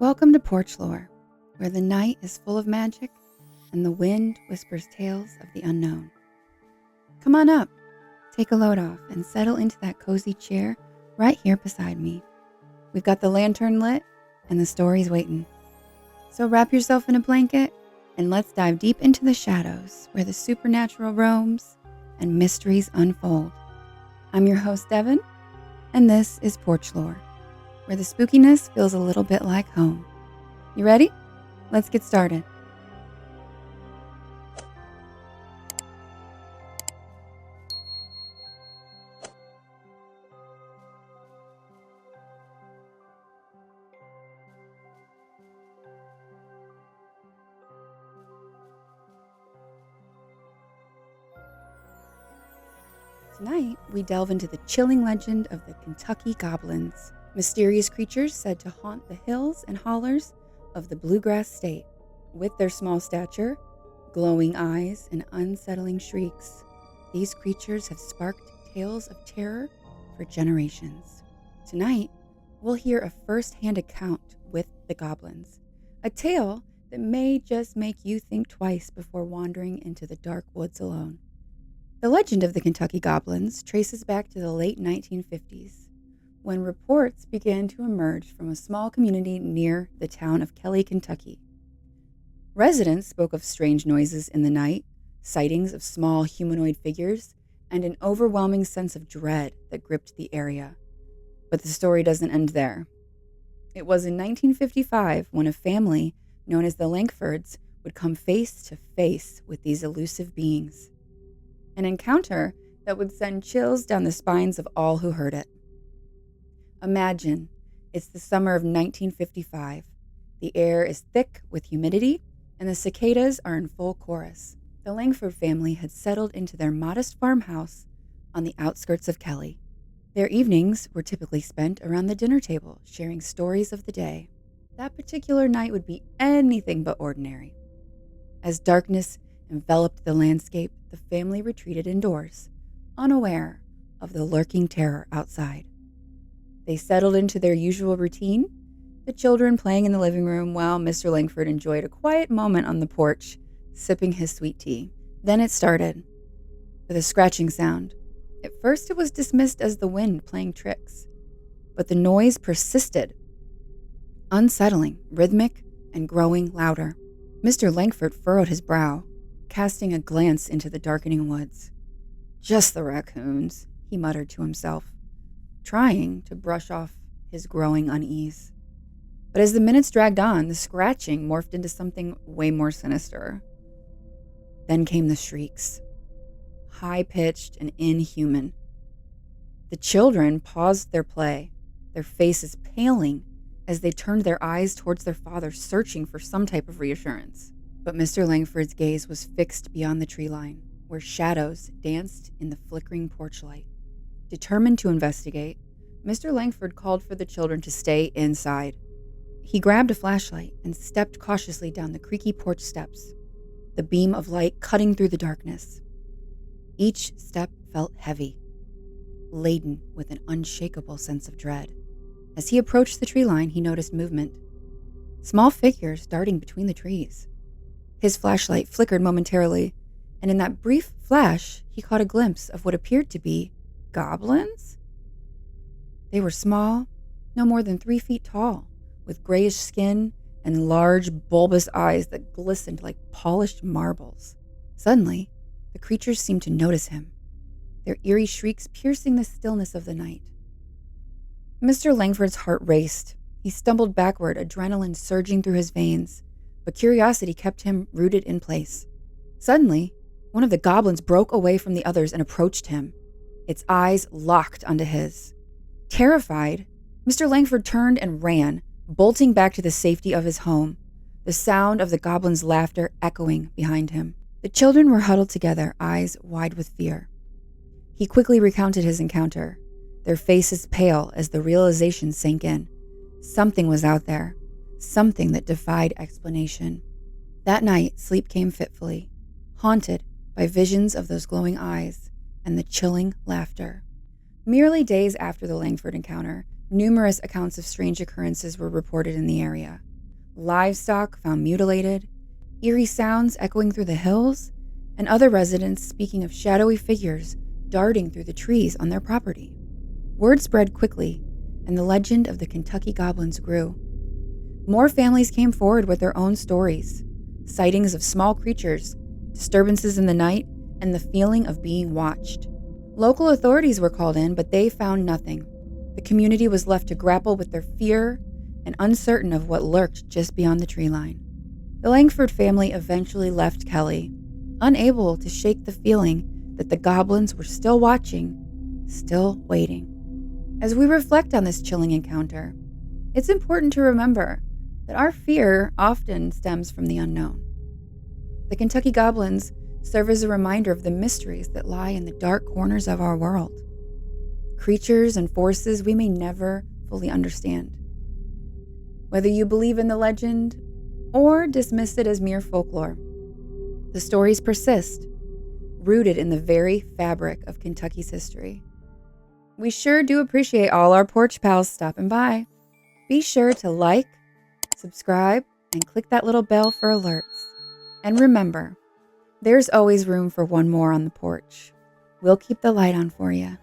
Welcome to Porch Lore, where the night is full of magic and the wind whispers tales of the unknown. Come on up, take a load off, and settle into that cozy chair right here beside me. We've got the lantern lit and the story's waiting. So wrap yourself in a blanket and let's dive deep into the shadows where the supernatural roams and mysteries unfold. I'm your host, Neven, and this is Porch Lore, where the spookiness feels a little bit like home. You ready? Let's get started. Tonight, we delve into the chilling legend of the Kentucky Goblins, mysterious creatures said to haunt the hills and hollers of the Bluegrass State. With their small stature, glowing eyes, and unsettling shrieks, these creatures have sparked tales of terror for generations. Tonight, we'll hear a first-hand account with the goblins, a tale that may just make you think twice before wandering into the dark woods alone. The legend of the Kentucky Goblins traces back to the late 1950s, when reports began to emerge from a small community near the town of Kelly, Kentucky. Residents spoke of strange noises in the night, sightings of small humanoid figures, and an overwhelming sense of dread that gripped the area. But the story doesn't end there. It was in 1955 when a family known as the Lankfords would come face to face with these elusive beings. An encounter that would send chills down the spines of all who heard it. Imagine, it's the summer of 1955. The air is thick with humidity, and the cicadas are in full chorus. The Lankford family had settled into their modest farmhouse on the outskirts of Kelly. Their evenings were typically spent around the dinner table, sharing stories of the day. That particular night would be anything but ordinary. As darkness enveloped the landscape, the family retreated indoors, unaware of the lurking terror outside. They settled into their usual routine, the children playing in the living room while Mr. Lankford enjoyed a quiet moment on the porch, sipping his sweet tea. Then it started, with a scratching sound. At first it was dismissed as the wind playing tricks, but the noise persisted, unsettling, rhythmic, and growing louder. Mr. Lankford furrowed his brow, casting a glance into the darkening woods. "Just the raccoons," he muttered to himself, trying to brush off his growing unease. But as the minutes dragged on, the scratching morphed into something way more sinister. Then came the shrieks, high-pitched and inhuman. The children paused their play, their faces paling as they turned their eyes towards their father, searching for some type of reassurance. But Mr. Lankford's gaze was fixed beyond the tree line, where shadows danced in the flickering porch light. Determined to investigate, Mr. Lankford called for the children to stay inside. He grabbed a flashlight and stepped cautiously down the creaky porch steps, the beam of light cutting through the darkness. Each step felt heavy, laden with an unshakable sense of dread. As he approached the tree line, he noticed movement, small figures darting between the trees. His flashlight flickered momentarily, and in that brief flash, he caught a glimpse of what appeared to be goblins? They were small, no more than 3 feet tall, with grayish skin and large, bulbous eyes that glistened like polished marbles. Suddenly, the creatures seemed to notice him, their eerie shrieks piercing the stillness of the night. Mr. Lankford's heart raced. He stumbled backward, adrenaline surging through his veins, but curiosity kept him rooted in place. Suddenly, one of the goblins broke away from the others and approached him, its eyes locked onto his. Terrified, Mr. Lankford turned and ran, bolting back to the safety of his home, the sound of the goblin's laughter echoing behind him. The children were huddled together, eyes wide with fear. He quickly recounted his encounter, their faces pale as the realization sank in. Something was out there, something that defied explanation. That night, sleep came fitfully, haunted by visions of those glowing eyes and the chilling laughter. Merely days after the Lankford encounter, numerous accounts of strange occurrences were reported in the area. livestock found mutilated, eerie sounds echoing through the hills, and other residents speaking of shadowy figures darting through the trees on their property. Word spread quickly, and the legend of the Kentucky Goblins grew. More families came forward with their own stories, sightings of small creatures, disturbances in the night, and the feeling of being watched. Local authorities were called in, but they found nothing. The community was left to grapple with their fear and uncertain of what lurked just beyond the tree line. The Langford family eventually left Kelly, unable to shake the feeling that the goblins were still watching, still waiting. As we reflect on this chilling encounter, it's important to remember that our fear often stems from the unknown. The Kentucky Goblins serve as a reminder of the mysteries that lie in the dark corners of our world. Creatures and forces we may never fully understand. Whether you believe in the legend or dismiss it as mere folklore, the stories persist, rooted in the very fabric of Kentucky's history. We sure do appreciate all our porch pals stopping by. Be sure to like, subscribe, and click that little bell for alerts. And remember, there's always room for one more on the porch. We'll keep the light on for you.